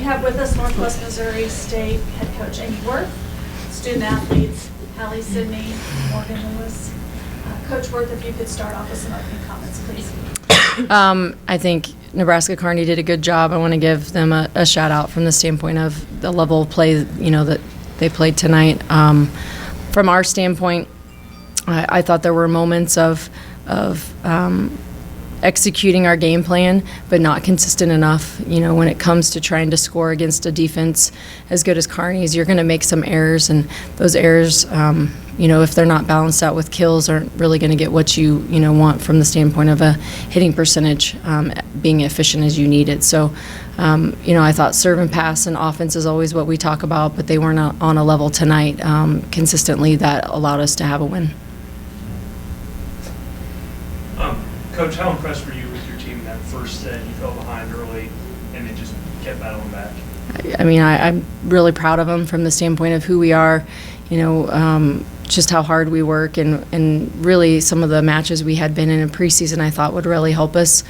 have with us Northwest Missouri State head coach Amy Worth, student athletes Hallie Sidney, Morgan Lewis. Coach Worth, if you could start off with some opening comments, please. I think Nebraska Kearney did a good job. I want to give them a shout out from the standpoint of the level of play, that they played tonight. From our standpoint, I thought there were moments of executing our game plan, but not consistent enough. When it comes to trying to score against a defense as good as Kearney's, you're going to make some errors, and those errors, if they're not balanced out with kills, aren't really going to get what you want from the standpoint of a hitting percentage, being efficient as you need it. So, I thought serve and pass and offense is always what we talk about, but they weren't on a level tonight consistently that allowed us to have a win. Coach, how impressed were you with your team in that first set? You fell behind early and then just kept battling back. I'm really proud of them from the standpoint of who we are, just how hard we work, and really some of the matches we had been in preseason I thought would really help us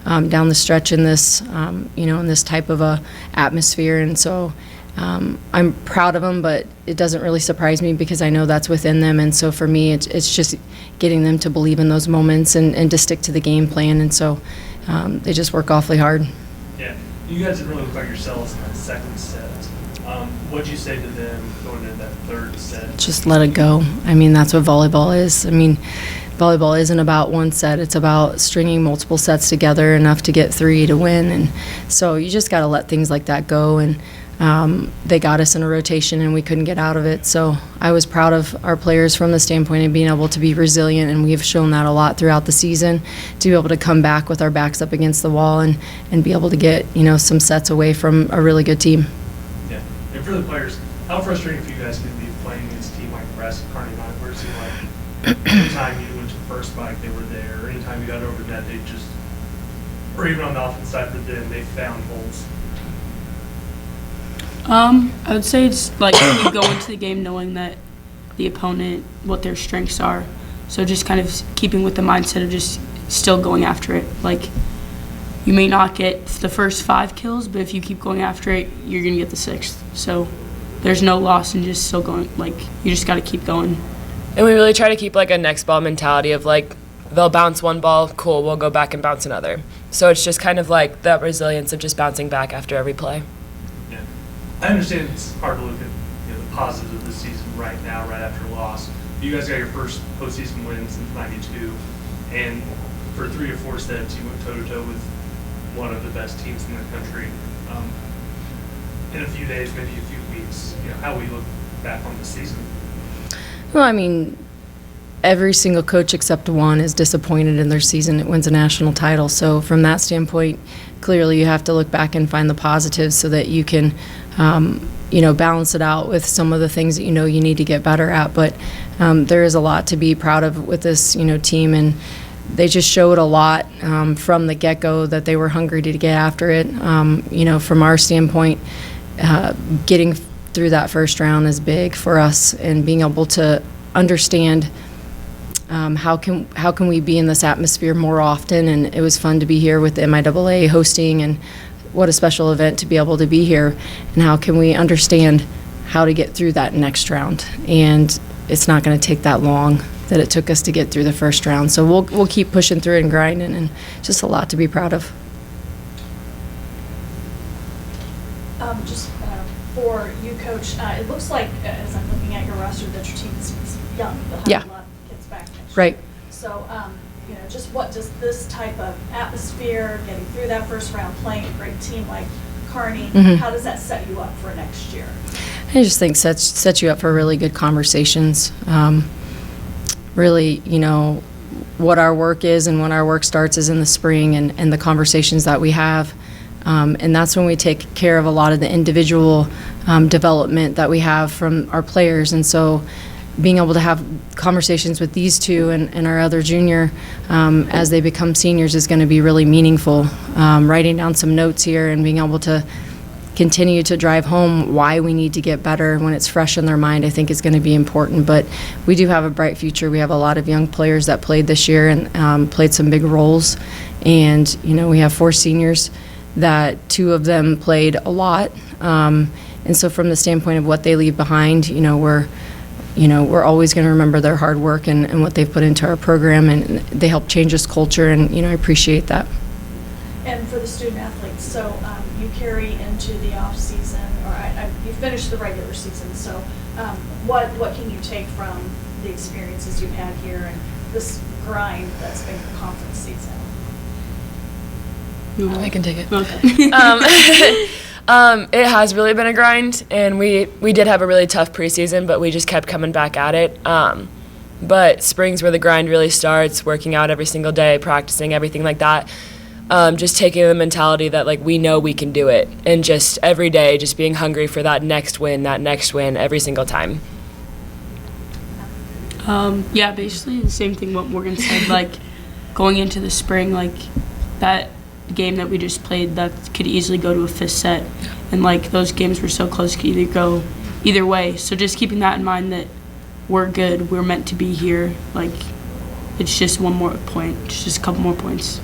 down the stretch in this, in this type of a atmosphere. And so I'm proud of them, but it doesn't really surprise me because I know that's within them. And so for me, it's just getting them to believe in those moments and to stick to the game plan. And so they just work awfully hard. Yeah, you guys didn't really look like yourselves in that second set. What'd you say to them going into that third set? Just let it go. That's what volleyball is. Volleyball isn't about one set. It's about stringing multiple sets together enough to get 3 to win. And so you just got to let things like that go. And they got us in a rotation and we couldn't get out of it. So I was proud of our players from the standpoint of being able to be resilient, and we've shown that a lot throughout the season, to be able to come back with our backs up against the wall and be able to get some sets away from a really good team. Yeah, and for the players, how frustrating for you guys could be playing against a team like Nebraska Kearney, where it seemed like anytime you went to the first spike, they were there, or anytime you got over the net, they just, or even on the offense side for them, they found holes. I would say it's like you go into the game knowing that the opponent, what their strengths are. So just kind of keeping with the mindset of just still going after it. Like, you may not get the first 5 kills, but if you keep going after it, you're going to get the 6th. So there's no loss in just still going. Like, you just got to keep going. And we really try to keep like a next ball mentality of like, they'll bounce one ball, cool, we'll go back and bounce another. So it's just kind of like that resilience of just bouncing back after every play. I understand it's hard to look at the positives of this season right now, right after a loss. You guys got your first postseason win since '92, and for 3 or 4 sets, you went toe-to-toe with one of the best teams in the country. In a few days, maybe a few weeks, how will you look back on this season? Well, every single coach except one is disappointed in their season. It wins a national title. So from that standpoint, clearly you have to look back and find the positives so that you can balance it out with some of the things that you need to get better at. But there is a lot to be proud of with this team, and they just showed a lot from the get-go that they were hungry to get after it. From our standpoint, getting through that first round is big for us, and being able to understand how can we be in this atmosphere more often. And it was fun to be here with the MIAA hosting, and what a special event to be able to be here, and how can we understand how to get through that next round. And it's not going to take that long that it took us to get through the first round. So we'll keep pushing through it and grinding, and just a lot to be proud of. For you, Coach, it looks like, as I'm looking at your roster, that your team is young. You'll have a lot of kids back next year. Right. So, just what does this type of atmosphere, getting through that first round, playing a great team like Kearney, how does that set you up for next year? I just think sets you up for really good conversations. Really, what our work is and when our work starts is in the spring, and the conversations that we have. And that's when we take care of a lot of the individual development that we have from our players. And so being able to have conversations with these two and our other junior as they become seniors is going to be really meaningful. Writing down some notes here and being able to continue to drive home why we need to get better when it's fresh in their mind, I think is going to be important. But we do have a bright future. We have a lot of young players that played this year and played some big roles. And, we have 4 seniors that 2 of them played a lot. And so from the standpoint of what they leave behind, we're always going to remember their hard work and what they've put into our program, and they help change this culture, and, I appreciate that. And for the student athletes, so you carry into the off season, or you finished the regular season, so what can you take from the experiences you've had here and this grind that's been your conference season? I can take it. Okay. It has really been a grind, and we did have a really tough preseason, but we just kept coming back at it. But spring's where the grind really starts, working out every single day, practicing, everything like that. Just taking the mentality that, like, we know we can do it, and just every day just being hungry for that next win every single time. Yeah, basically the same thing what Morgan said. Like, going into the spring, like, that game that we just played, that could easily go to a 5th set. And, like, those games were so close, could either go either way. So just keeping that in mind, that we're good, we're meant to be here. Like, it's just one more point, just a couple more points.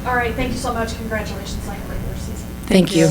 All right, thank you so much. Congratulations on your regular season. Thank you.